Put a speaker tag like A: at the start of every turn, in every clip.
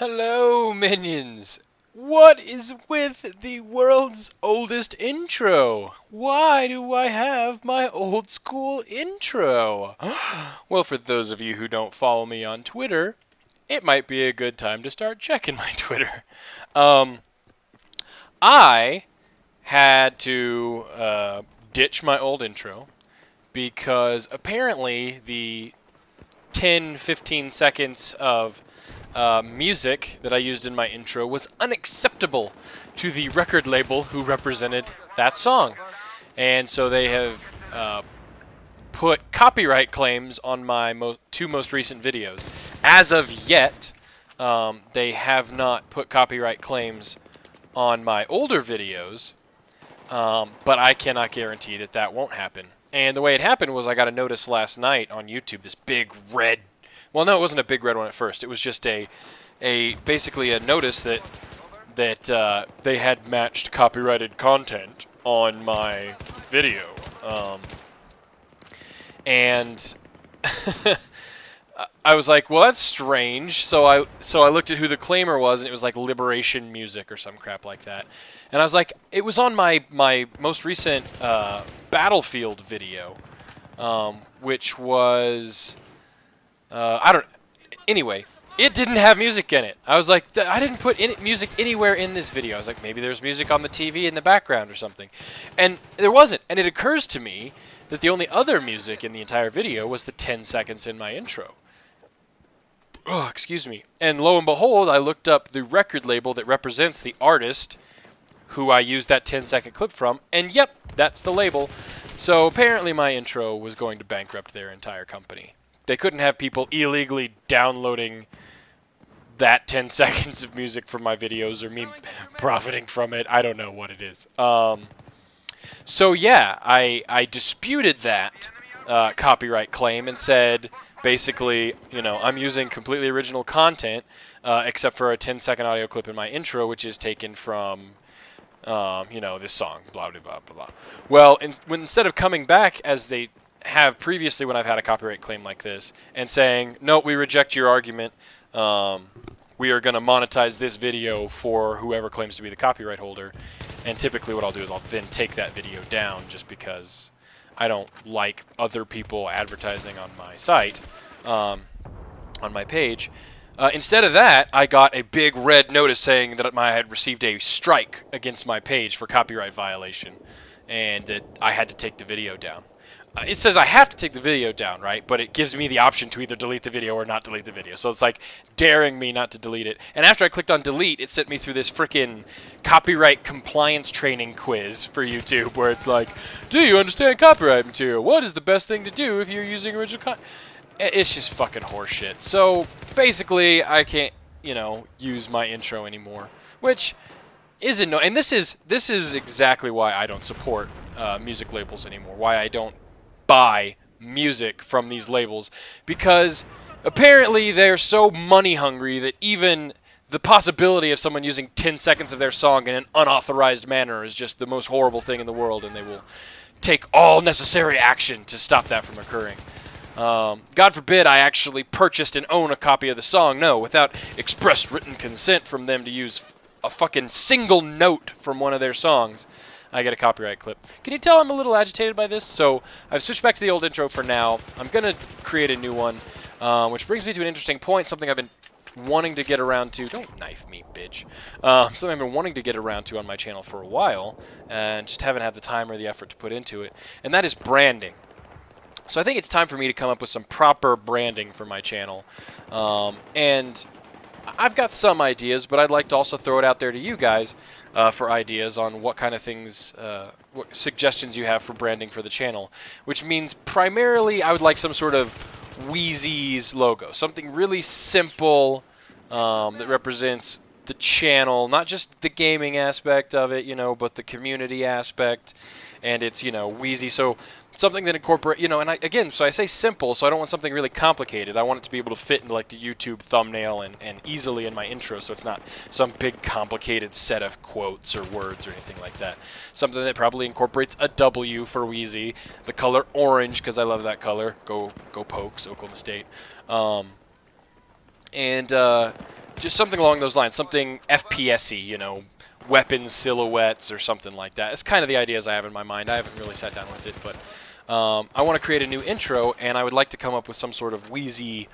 A: Hello, minions! What is with the world's oldest intro? Why do I have my old school intro? Well, for those of you who don't follow me on Twitter, it might be a good time to start checking my Twitter. I had to ditch my old intro because apparently the 10-15 seconds of music that I used in my intro was unacceptable to the record label who represented that song. And so they have put copyright claims on my two most recent videos. As of yet, they have not put copyright claims on my older videos, but I cannot guarantee that that won't happen. And the way it happened was I got a notice last night on YouTube, this big red. Well, no, it wasn't a big red one at first. It was just basically a notice that they had matched copyrighted content on my video, and I was like, well, that's strange. So I looked at who the claimer was, and it was like Liberation Music or some crap like that. And I was like, it was on my most recent Battlefield video, which was. Anyway, it didn't have music in it. I was like, I didn't put music anywhere in this video. I was like, maybe there's music on the TV in the background or something. And there wasn't. And it occurs to me that the only other music in the entire video was the 10 seconds in my intro. Oh, excuse me. And lo and behold, I looked up the record label that represents the artist who I used that 10-second clip from, and yep, that's the label. So apparently my intro was going to bankrupt their entire company. They couldn't have people illegally downloading that 10 seconds of music from my videos or me profiting from it. I don't know what it is. So yeah, I disputed that copyright claim and said, basically, you know, I'm using completely original content except for a 10-second audio clip in my intro, which is taken from, you know, this song, blah, blah, blah, blah, blah. Well, instead of coming back as they have previously when I've had a copyright claim like this and saying, no, we reject your argument, we are going to monetize this video for whoever claims to be the copyright holder. And typically what I'll do is I'll then take that video down just because I don't like other people advertising on my site, on my page. Instead of that, I got a big red notice saying that I had received a strike against my page for copyright violation and that I had to take the video down. It says I have to take the video down, right? But it gives me the option to either delete the video or not delete the video. So it's like daring me not to delete it. And after I clicked on delete, it sent me through this freaking copyright compliance training quiz for YouTube where it's like, do you understand copyright material? What is the best thing to do if you're using original content? It's just fucking horseshit. So basically, I can't, you know, use my intro anymore, which is annoying. And this is exactly why I don't support music labels anymore. Why I don't buy music from these labels, because apparently they're so money hungry that even the possibility of someone using 10 seconds of their song in an unauthorized manner is just the most horrible thing in the world, and they will take all necessary action to stop that from occurring. God forbid I actually purchased and own a copy of the song. No, without express written consent from them to use a fucking single note from one of their songs, I get a copyright clip. Can you tell I'm a little agitated by this? So I've switched back to the old intro for now. I'm going to create a new one, which brings me to an interesting point, something I've been wanting to get around to. Don't knife me, bitch. Something I've been wanting to get around to on my channel for a while, and just haven't had the time or the effort to put into it, and that is branding. So I think it's time for me to come up with some proper branding for my channel, and I've got some ideas, but I'd like to also throw it out there to you guys for ideas on what kind of things, what suggestions you have for branding for the channel, which means primarily I would like some sort of Wheezy's logo, something really simple that represents the channel, not just the gaming aspect of it, you know, but the community aspect, and it's, you know, Wheezy. So something that incorporate, you know, and again, so I say simple, so I don't want something really complicated. I want it to be able to fit into like the YouTube thumbnail and easily in my intro, so it's not some big complicated set of quotes or words or anything like that. Something that probably incorporates a W for Wheezy, the color orange, because I love that color. Go Pokes, Oklahoma State. And just something along those lines, something FPS-y, you know, weapon silhouettes or something like that. It's kind of the ideas I have in my mind. I haven't really sat down with it, but I want to create a new intro, and I would like to come up with some sort of Wheezy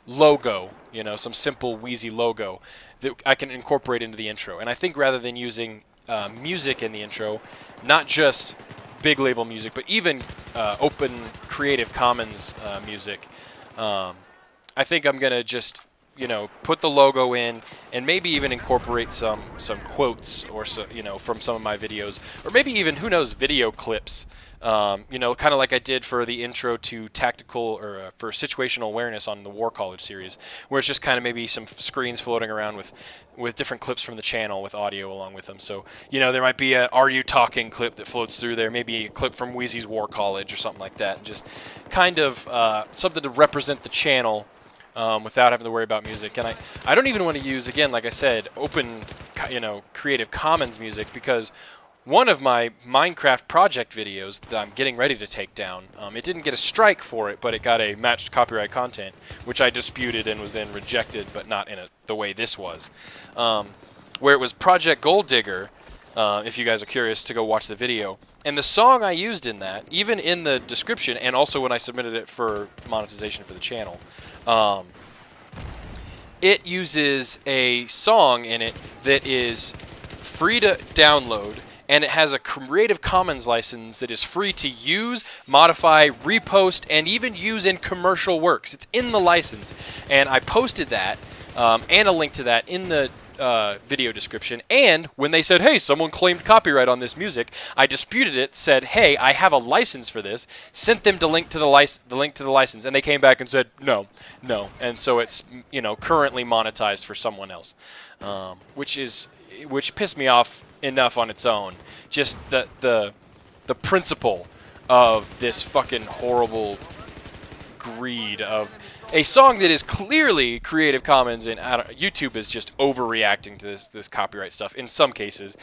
A: logo, you know, some simple Wheezy logo that I can incorporate into the intro. And I think rather than using music in the intro, not just big label music, but even open Creative Commons music, I think I'm going to just, you know, put the logo in and maybe even incorporate some quotes or so, you know, from some of my videos, or maybe even, who knows, video clips. You know, kind of like I did for the intro to tactical or for situational awareness on the War College series, where it's just kind of maybe some screens floating around with different clips from the channel with audio along with them. So, you know, there might be a "Are You Talking" clip that floats through there, maybe a clip from Wheezy's War College or something like that. Just kind of something to represent the channel without having to worry about music. And I don't even want to use, again, like I said, open, you know, Creative Commons music, because one of my Minecraft project videos that I'm getting ready to take down, it didn't get a strike for it, but it got a matched copyright content, which I disputed and was then rejected, but not in the way this was, where it was Project Gold Digger, if you guys are curious to go watch the video. And the song I used in that, even in the description, and also when I submitted it for monetization for the channel, it uses a song in it that is free to download, and it has a Creative Commons license that is free to use, modify, repost, and even use in commercial works. It's in the license. And I posted that, and a link to that in the video description. And when they said, hey, someone claimed copyright on this music, I disputed it, said, hey, I have a license for this, sent them the link to the license, and they came back and said, no. And so it's, you know, currently monetized for someone else, which pissed me off enough on its own. Just the principle of this fucking horrible greed of a song that is clearly Creative Commons, and YouTube is just overreacting to this copyright stuff in some cases.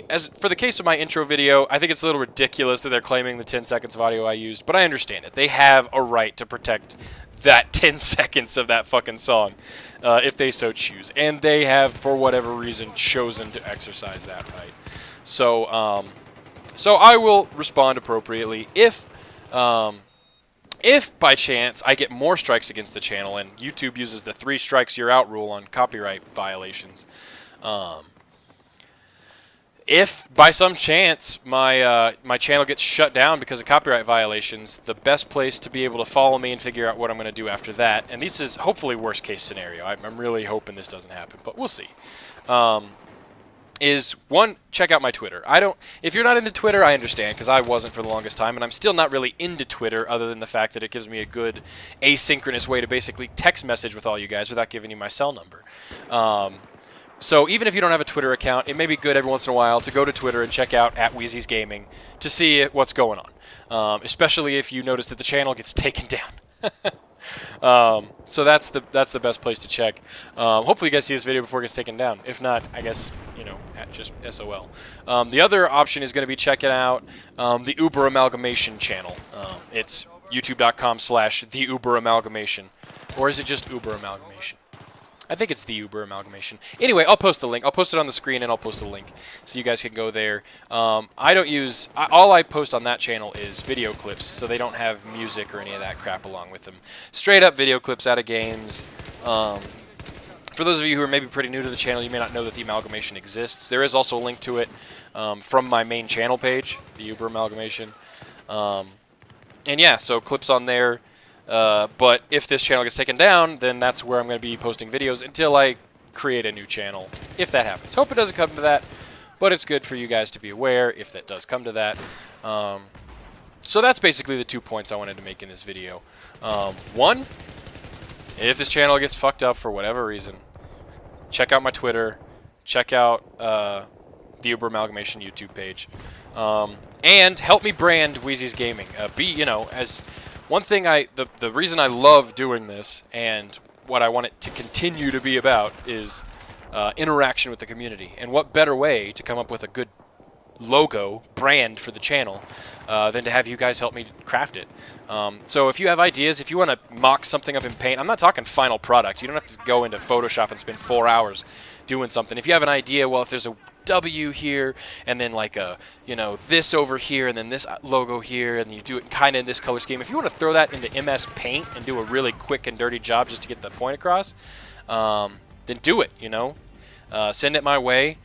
A: As for the case of my intro video, I think it's a little ridiculous that they're claiming the 10 seconds of audio I used, but I understand it. They have a right to protect that 10 seconds of that fucking song, if they so choose. And they have, for whatever reason, chosen to exercise that right. So, so I will respond appropriately if by chance I get more strikes against the channel, and YouTube uses the 3 strikes you're out rule on copyright violations. If by some chance my channel gets shut down because of copyright violations, the best place to be able to follow me and figure out what I'm going to do after that, and this is hopefully worst case scenario, I'm really hoping this doesn't happen, but we'll see, is one, check out my Twitter. If you're not into Twitter, I understand, because I wasn't for the longest time, and I'm still not really into Twitter other than the fact that it gives me a good asynchronous way to basically text message with all you guys without giving you my cell number. So even if you don't have a Twitter account, it may be good every once in a while to go to Twitter and check out @Wheezy's Gaming to see what's going on, especially if you notice that the channel gets taken down. So that's the best place to check. Hopefully you guys see this video before it gets taken down. If not, I guess, you know, just SOL. The other option is going to be checking out the Uber Amalgamation channel. It's youtube.com/the Uber Amalgamation, or is it just Uber Amalgamation? I think it's the Uber Amalgamation. Anyway, I'll post the link. I'll post it on the screen, and I'll post a link so you guys can go there. All I post on that channel is video clips, so they don't have music or any of that crap along with them. Straight up video clips out of games. For those of you who are maybe pretty new to the channel, you may not know that the Amalgamation exists. There is also a link to it from my main channel page, the Uber Amalgamation. And yeah, so clips on there. But if this channel gets taken down, then that's where I'm going to be posting videos until I create a new channel, if that happens. Hope it doesn't come to that, but it's good for you guys to be aware if that does come to that. So that's basically the 2 points I wanted to make in this video. One, if this channel gets fucked up for whatever reason, check out my Twitter, check out the Uber Amalgamation YouTube page, and help me brand Wheezy's Gaming. As one thing, the reason I love doing this and what I want it to continue to be about is interaction with the community. And what better way to come up with a good logo brand for the channel than to have you guys help me craft it. So if you have ideas, if you want to mock something up in Paint, I'm not talking final product. You don't have to go into Photoshop and spend 4 hours doing something. If you have an idea, well, if there's a W here, and then like a, you know, this over here, and then this logo here, and you do it kind of in this color scheme. If you want to throw that into MS Paint and do a really quick and dirty job just to get the point across, then do it, you know. Send it my way.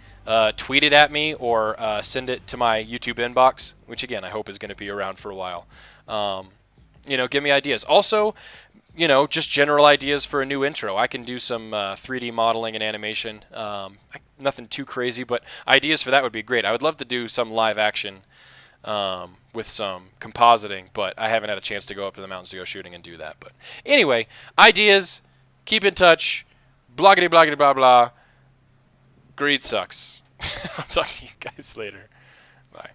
A: Tweet it at me, or send it to my YouTube inbox, which again I hope is going to be around for a while. You know, give me ideas. Also, you know, just general ideas for a new intro. I can do some 3D modeling and animation. Nothing too crazy, but ideas for that would be great. I would love to do some live action with some compositing, but I haven't had a chance to go up to the mountains to go shooting and do that. But anyway, ideas. Keep in touch. Bloggity bloggity blah blah. Greed sucks. I'll talk to you guys later. Bye.